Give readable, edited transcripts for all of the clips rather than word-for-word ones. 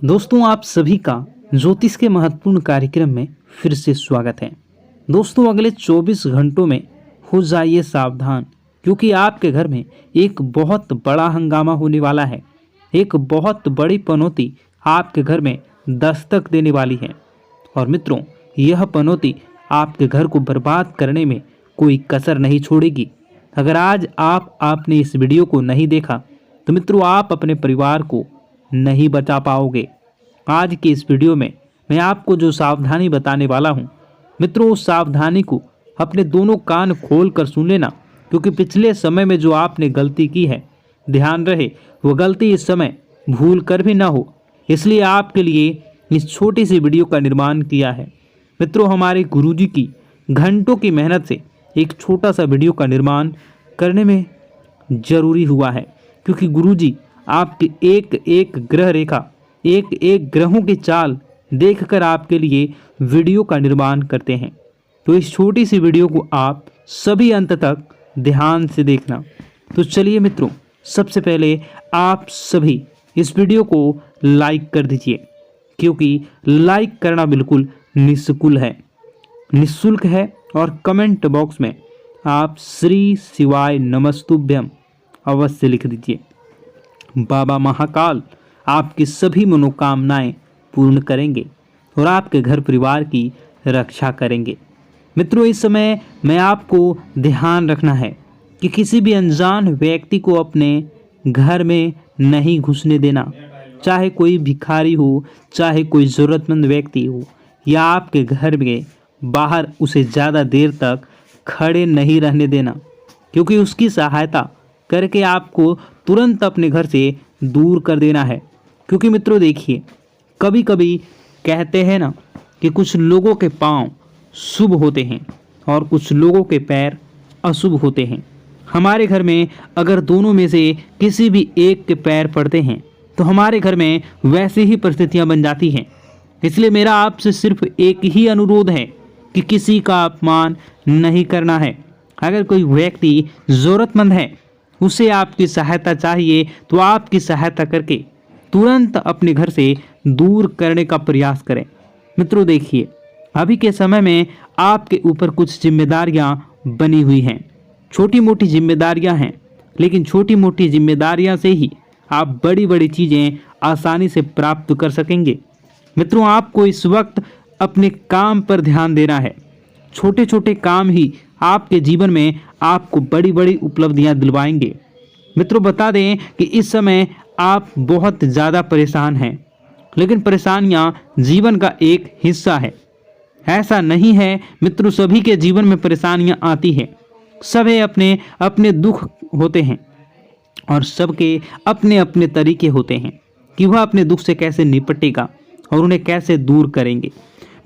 दोस्तों, आप सभी का ज्योतिष के महत्वपूर्ण कार्यक्रम में फिर से स्वागत है। दोस्तों, अगले 24 घंटों में हो जाइए सावधान, क्योंकि आपके घर में एक बहुत बड़ा हंगामा होने वाला है। एक बहुत बड़ी पनौती आपके घर में दस्तक देने वाली है। और मित्रों, यह पनौती आपके घर को बर्बाद करने में कोई कसर नहीं छोड़ेगी। अगर आज आपने इस वीडियो को नहीं देखा तो मित्रों, आप अपने परिवार को नहीं बचा पाओगे। आज के इस वीडियो में मैं आपको जो सावधानी बताने वाला हूं, मित्रों, उस सावधानी को अपने दोनों कान खोल कर सुन लेना, क्योंकि पिछले समय में जो आपने गलती की है, ध्यान रहे वो गलती इस समय भूल कर भी ना हो। इसलिए आपके लिए इस छोटी सी वीडियो का निर्माण किया है। मित्रों, हमारे गुरुजी की घंटों की मेहनत से एक छोटा सा वीडियो का निर्माण करने में जरूरी हुआ है, क्योंकि गुरुजी आपकी एक एक ग्रह रेखा, एक एक ग्रहों की चाल देखकर आपके लिए वीडियो का निर्माण करते हैं। तो इस छोटी सी वीडियो को आप सभी अंत तक ध्यान से देखना। तो चलिए मित्रों, सबसे पहले आप सभी इस वीडियो को लाइक कर दीजिए, क्योंकि लाइक करना बिल्कुल निःशुल्क है। और कमेंट बॉक्स में आप श्री शिवाय नमस्तुभ्यम अवश्य लिख दीजिए। बाबा महाकाल आपकी सभी मनोकामनाएं पूर्ण करेंगे और आपके घर परिवार की रक्षा करेंगे। मित्रों, इस समय मैं आपको ध्यान रखना है कि किसी भी अनजान व्यक्ति को अपने घर में नहीं घुसने देना। चाहे कोई भिखारी हो, चाहे कोई ज़रूरतमंद व्यक्ति हो, या आपके घर में बाहर उसे ज़्यादा देर तक खड़े नहीं रहने देना, क्योंकि उसकी सहायता करके आपको तुरंत अपने घर से दूर कर देना है। क्योंकि मित्रों देखिए, कभी कभी कहते हैं ना कि कुछ लोगों के पांव शुभ होते हैं और कुछ लोगों के पैर अशुभ होते हैं। हमारे घर में अगर दोनों में से किसी भी एक के पैर पड़ते हैं तो हमारे घर में वैसी ही परिस्थितियां बन जाती हैं। इसलिए मेरा आपसे सिर्फ एक ही अनुरोध है कि किसी का अपमान नहीं करना है। अगर कोई व्यक्ति ज़रूरतमंद है, उसे आपकी सहायता चाहिए, तो आपकी सहायता करके तुरंत अपने घर से दूर करने का प्रयास करें। मित्रों देखिए, अभी के समय में आपके ऊपर कुछ जिम्मेदारियां बनी हुई हैं। छोटी मोटी जिम्मेदारियां हैं, लेकिन छोटी मोटी जिम्मेदारियां से ही आप बड़ी बड़ी चीज़ें आसानी से प्राप्त कर सकेंगे। मित्रों, आपको इस वक्त अपने काम पर ध्यान देना है। छोटे छोटे काम ही आपके जीवन में आपको बड़ी बड़ी उपलब्धियां दिलवाएंगे। मित्रों, बता दें कि इस समय आप बहुत ज़्यादा परेशान हैं, लेकिन परेशानियां जीवन का एक हिस्सा है। ऐसा नहीं है मित्रों, सभी के जीवन में परेशानियां आती हैं। सभी अपने अपने दुख होते हैं और सबके अपने अपने तरीके होते हैं कि वह अपने दुख से कैसे निपटेगा और उन्हें कैसे दूर करेंगे।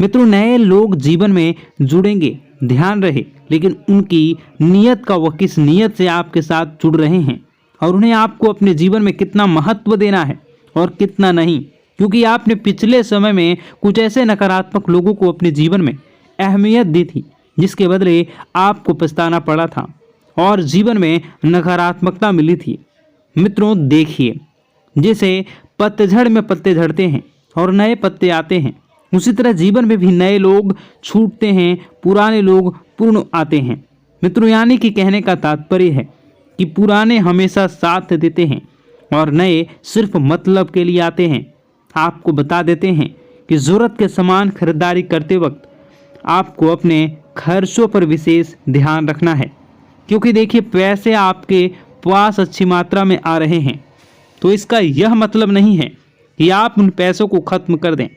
मित्रों, नए लोग जीवन में जुड़ेंगे, ध्यान रहे, लेकिन उनकी नीयत का, वह किस नीयत से आपके साथ जुड़ रहे हैं और उन्हें आपको अपने जीवन में कितना महत्व देना है और कितना नहीं। क्योंकि आपने पिछले समय में कुछ ऐसे नकारात्मक लोगों को अपने जीवन में अहमियत दी थी, जिसके बदले आपको पछताना पड़ा था और जीवन में नकारात्मकता मिली थी। मित्रों देखिए, जैसे पतझड़ में पत्ते झड़ते हैं और नए पत्ते आते हैं, उसी तरह जीवन में भी नए लोग छूटते हैं, पुराने लोग पूर्ण आते हैं। मित्रों, यानी कि कहने का तात्पर्य है कि पुराने हमेशा साथ देते हैं और नए सिर्फ मतलब के लिए आते हैं। आपको बता देते हैं कि ज़रूरत के सामान खरीदारी करते वक्त आपको अपने खर्चों पर विशेष ध्यान रखना है, क्योंकि देखिए, पैसे आपके पास अच्छी मात्रा में आ रहे हैं, तो इसका यह मतलब नहीं है कि आप उन पैसों को खत्म कर दें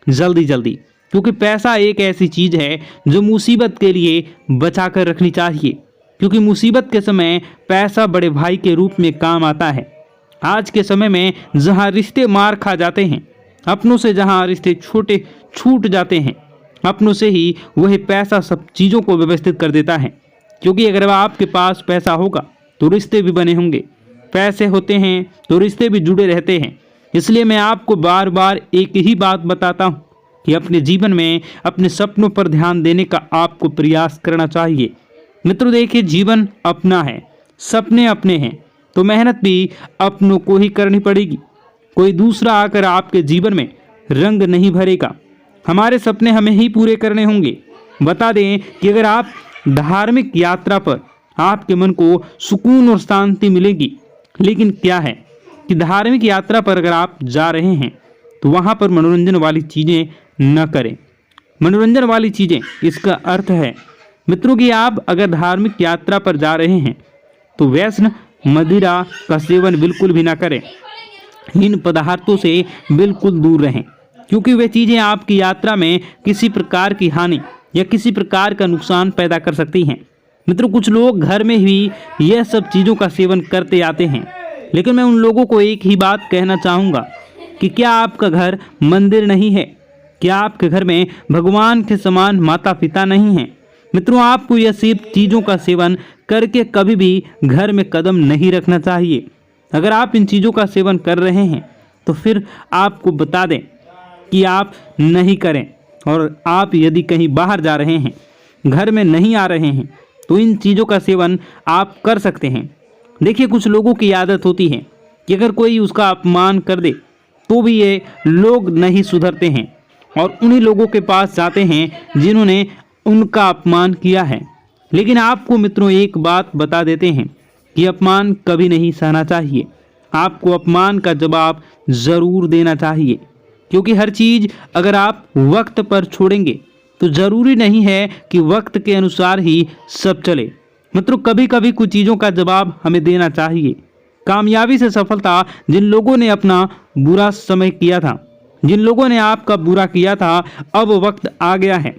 जल्दी जल्दी, क्योंकि पैसा एक ऐसी चीज़ है जो मुसीबत के लिए बचा कर रखनी चाहिए। क्योंकि मुसीबत के समय पैसा बड़े भाई के रूप में काम आता है। आज के समय में जहां रिश्ते मार खा जाते हैं, अपनों से जहां रिश्ते छोटे छूट जाते हैं, अपनों से ही वही पैसा सब चीज़ों को व्यवस्थित कर देता है। क्योंकि अगर आपके पास पैसा होगा तो रिश्ते भी बने होंगे, पैसे होते हैं तो रिश्ते भी जुड़े रहते हैं। इसलिए मैं आपको बार बार एक ही बात बताता हूँ कि अपने जीवन में अपने सपनों पर ध्यान देने का आपको प्रयास करना चाहिए। मित्रों देखिए, जीवन अपना है, सपने अपने हैं, तो मेहनत भी अपनों को ही करनी पड़ेगी। कोई दूसरा आकर आपके जीवन में रंग नहीं भरेगा। हमारे सपने हमें ही पूरे करने होंगे। बता दें कि अगर आप धार्मिक यात्रा पर आपके मन को सुकून और शांति मिलेगी, लेकिन क्या है कि धार्मिक यात्रा पर अगर आप जा रहे हैं तो वहाँ पर मनोरंजन वाली चीज़ें न करें। मनोरंजन वाली चीज़ें, इसका अर्थ है मित्रों कि आप अगर धार्मिक यात्रा पर जा रहे हैं तो व्यसन मदिरा का सेवन बिल्कुल भी ना करें। इन पदार्थों से बिल्कुल दूर रहें, क्योंकि वे चीज़ें आपकी यात्रा में किसी प्रकार की हानि या किसी प्रकार का नुकसान पैदा कर सकती हैं। मित्रों, कुछ लोग घर में ही यह सब चीज़ों का सेवन करते आते हैं, लेकिन मैं उन लोगों को एक ही बात कहना चाहूँगा कि क्या आपका घर मंदिर नहीं है? क्या आपके घर में भगवान के समान माता पिता नहीं हैं? मित्रों, आपको यह सब चीज़ों का सेवन करके कभी भी घर में कदम नहीं रखना चाहिए। अगर आप इन चीज़ों का सेवन कर रहे हैं तो फिर आपको बता दें कि आप नहीं करें, और आप यदि कहीं बाहर जा रहे हैं, घर में नहीं आ रहे हैं, तो इन चीज़ों का सेवन आप कर सकते हैं। देखिए, कुछ लोगों की आदत होती है कि अगर कोई उसका अपमान कर दे तो भी ये लोग नहीं सुधरते हैं और उन्हीं लोगों के पास जाते हैं जिन्होंने उनका अपमान किया है। लेकिन आपको मित्रों एक बात बता देते हैं कि अपमान कभी नहीं सहना चाहिए। आपको अपमान का जवाब ज़रूर देना चाहिए, क्योंकि हर चीज़ अगर आप वक्त पर छोड़ेंगे तो ज़रूरी नहीं है कि वक्त के अनुसार ही सब चले। मित्रों, कभी कभी कुछ चीज़ों का जवाब हमें देना चाहिए। कामयाबी से सफलता, जिन लोगों ने अपना बुरा समय किया था, जिन लोगों ने आपका बुरा किया था, अब वक्त आ गया है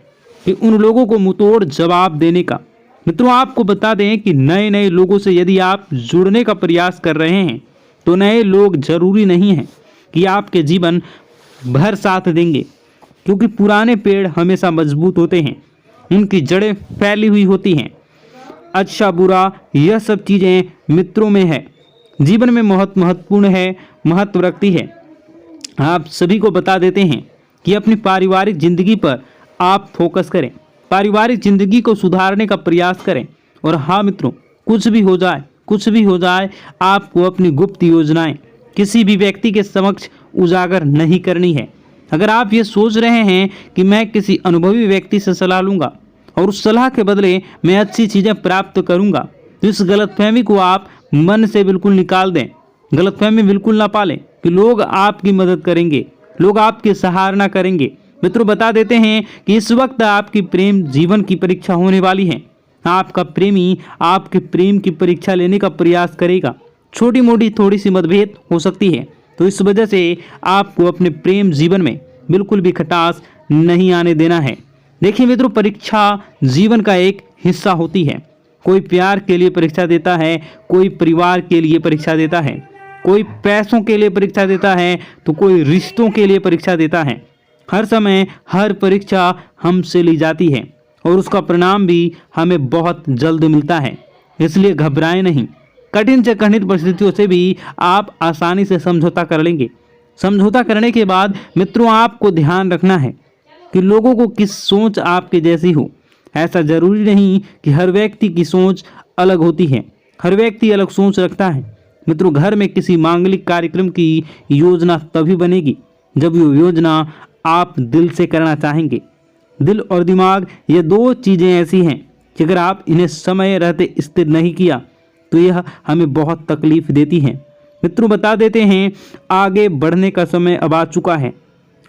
कि उन लोगों को मुंहतोड़ जवाब देने का। मित्रों, आपको बता दें कि नए नए लोगों से यदि आप जुड़ने का प्रयास कर रहे हैं तो नए लोग जरूरी नहीं हैं कि आपके जीवन भर साथ देंगे, क्योंकि पुराने पेड़ हमेशा मजबूत होते हैं, उनकी जड़ें फैली हुई होती हैं। अच्छा बुरा यह सब चीज़ें मित्रों में है, जीवन में बहुत महत्वपूर्ण है, महत्व रखती है। आप सभी को बता देते हैं कि अपनी पारिवारिक जिंदगी पर आप फोकस करें, पारिवारिक जिंदगी को सुधारने का प्रयास करें। और हाँ मित्रों, कुछ भी हो जाए, कुछ भी हो जाए, आपको अपनी गुप्त योजनाएं किसी भी व्यक्ति के समक्ष उजागर नहीं करनी है। अगर आप ये सोच रहे हैं कि मैं किसी अनुभवी व्यक्ति से सलाह लूँगा और उस सलाह के बदले मैं अच्छी चीज़ें प्राप्त करूँगा, तो इस गलतफहमी को आप मन से बिल्कुल निकाल दें। गलतफहमी बिल्कुल ना पालें कि लोग आपकी मदद करेंगे, लोग आपकी सराहना करेंगे। मित्रों, बता देते हैं कि इस वक्त आपकी प्रेम जीवन की परीक्षा होने वाली है। आपका प्रेमी आपके प्रेम की परीक्षा लेने का प्रयास करेगा। छोटी मोटी थोड़ी सी मतभेद हो सकती है, तो इस वजह से आपको अपने प्रेम जीवन में बिल्कुल भी खटास नहीं आने देना है। देखिए मित्रों, परीक्षा जीवन का एक हिस्सा होती है। कोई प्यार के लिए परीक्षा देता है, कोई परिवार के लिए परीक्षा देता है, कोई पैसों के लिए परीक्षा देता है, तो कोई रिश्तों के लिए परीक्षा देता है। हर समय हर परीक्षा हमसे ली जाती है और उसका परिणाम भी हमें बहुत जल्द मिलता है। इसलिए घबराएं नहीं। कठिन से कठिन परिस्थितियों से भी आप आसानी से समझौता कर लेंगे। समझौता करने के बाद मित्रों, आपको ध्यान रखना है कि लोगों को किस सोच आपके जैसी हो। ऐसा जरूरी नहीं कि हर व्यक्ति की सोच अलग होती है, हर व्यक्ति अलग सोच रखता है। मित्रों, घर में किसी मांगलिक कार्यक्रम की योजना तभी बनेगी जब वो योजना आप दिल से करना चाहेंगे। दिल और दिमाग, ये दो चीज़ें ऐसी हैं कि अगर आप इन्हें समय रहते स्थिर नहीं किया तो यह हमें बहुत तकलीफ देती हैं। मित्रों, बता देते हैं आगे बढ़ने का समय अब आ चुका है।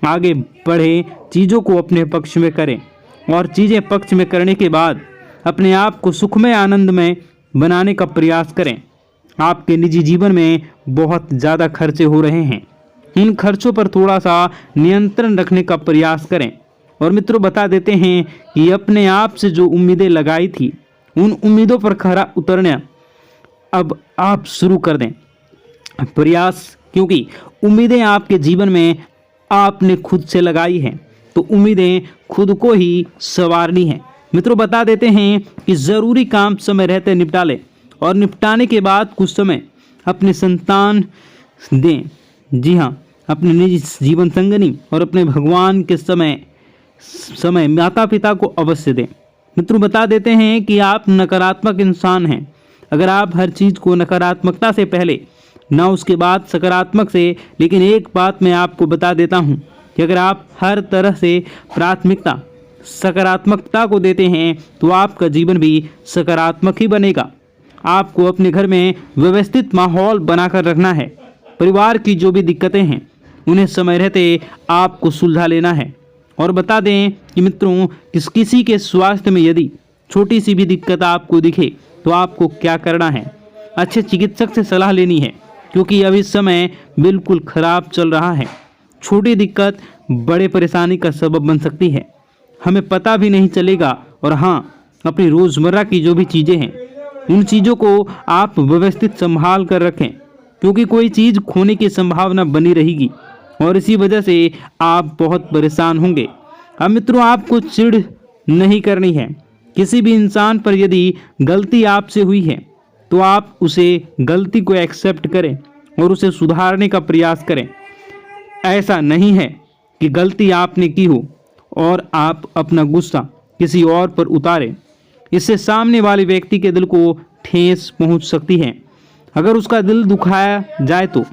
आगे बढ़े, चीज़ों को अपने पक्ष में करें और चीज़ें पक्ष में करने के बाद अपने आप को सुखमय आनंदमय बनाने का प्रयास करें। आपके निजी जीवन में बहुत ज़्यादा खर्चे हो रहे हैं, इन खर्चों पर थोड़ा सा नियंत्रण रखने का प्रयास करें। और मित्रों, बता देते हैं कि अपने आप से जो उम्मीदें लगाई थी, उन उम्मीदों पर खरा उतरना अब आप शुरू कर दें प्रयास, क्योंकि उम्मीदें आपके जीवन में आपने खुद से लगाई हैं, तो उम्मीदें खुद को ही संवारनी है। मित्रों, बता देते हैं कि ज़रूरी काम समय रहते निपटा लें और निपटाने के बाद कुछ समय अपने संतान दें। जी हाँ, अपने निजी जीवन संगनी और अपने भगवान के समय माता पिता को अवश्य दें। मित्रों, बता देते हैं कि आप नकारात्मक इंसान हैं। अगर आप हर चीज़ को नकारात्मकता से पहले ना उसके बाद सकारात्मक से। लेकिन एक बात मैं आपको बता देता हूँ कि अगर आप हर तरह से प्राथमिकता सकारात्मकता को देते हैं तो आपका जीवन भी सकारात्मक ही बनेगा। आपको अपने घर में व्यवस्थित माहौल बनाकर रखना है। परिवार की जो भी दिक्कतें हैं उन्हें समय रहते आपको सुलझा लेना है। और बता दें कि मित्रों, किसी के स्वास्थ्य में यदि छोटी सी भी दिक्कत आपको दिखे तो आपको क्या करना है, अच्छे चिकित्सक से सलाह लेनी है, क्योंकि अभी समय बिल्कुल खराब चल रहा है। छोटी दिक्कत बड़े परेशानी का सबब बन सकती है, हमें पता भी नहीं चलेगा। और हाँ, अपनी रोज़मर्रा की जो भी चीज़ें हैं उन चीज़ों को आप व्यवस्थित संभाल कर रखें, क्योंकि कोई चीज़ खोने की संभावना बनी रहेगी और इसी वजह से आप बहुत परेशान होंगे। अब मित्रों, आपको चिढ़ नहीं करनी है। किसी भी इंसान पर यदि गलती आपसे हुई है तो आप उसे गलती को एक्सेप्ट करें और उसे सुधारने का प्रयास करें। ऐसा नहीं है कि गलती आपने की हो और आप अपना गुस्सा किसी और पर उतारें। इससे सामने वाले व्यक्ति के दिल को ठेस पहुंच सकती है, अगर उसका दिल दुखाया जाए तो।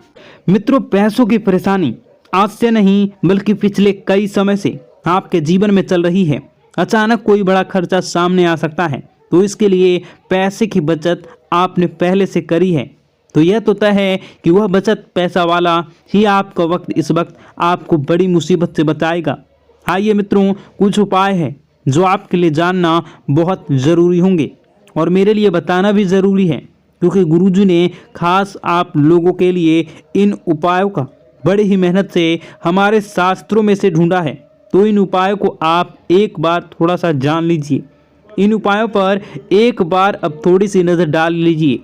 मित्रों, पैसों की परेशानी आज से नहीं बल्कि पिछले कई समय से आपके जीवन में चल रही है। अचानक कोई बड़ा खर्चा सामने आ सकता है, तो इसके लिए पैसे की बचत आपने पहले से करी है तो यह तो तय है कि वह बचत पैसा वाला ही आपका वक्त इस वक्त आपको बड़ी मुसीबत से बचाएगा। आइए मित्रों, कुछ उपाय है जो आपके लिए जानना बहुत ज़रूरी होंगे और मेरे लिए बताना भी ज़रूरी है, क्योंकि गुरुजी ने खास आप लोगों के लिए इन उपायों का बड़ी ही मेहनत से हमारे शास्त्रों में से ढूंढा है। तो इन उपायों को आप एक बार थोड़ा सा जान लीजिए। इन उपायों पर एक बार अब थोड़ी सी नज़र डाल लीजिए।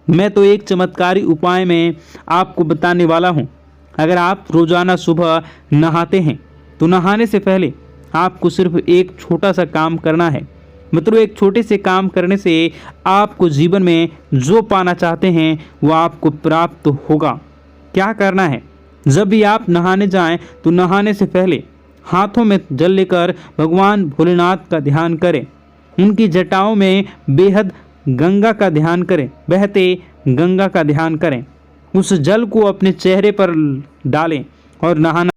मैं तो एक चमत्कारी उपाय में आपको बताने वाला हूँ। अगर आप रोज़ाना सुबह नहाते हैं तो नहाने से पहले आपको सिर्फ एक छोटा सा काम करना है। मित्रों, एक छोटे से काम करने से आपको जीवन में जो पाना चाहते हैं वो आपको प्राप्त होगा। क्या करना है, जब भी आप नहाने जाएं तो नहाने से पहले हाथों में जल लेकर भगवान भोलेनाथ का ध्यान करें। उनकी जटाओं में बेहद गंगा का ध्यान करें, बहते गंगा का ध्यान करें। उस जल को अपने चेहरे पर डालें और नहाना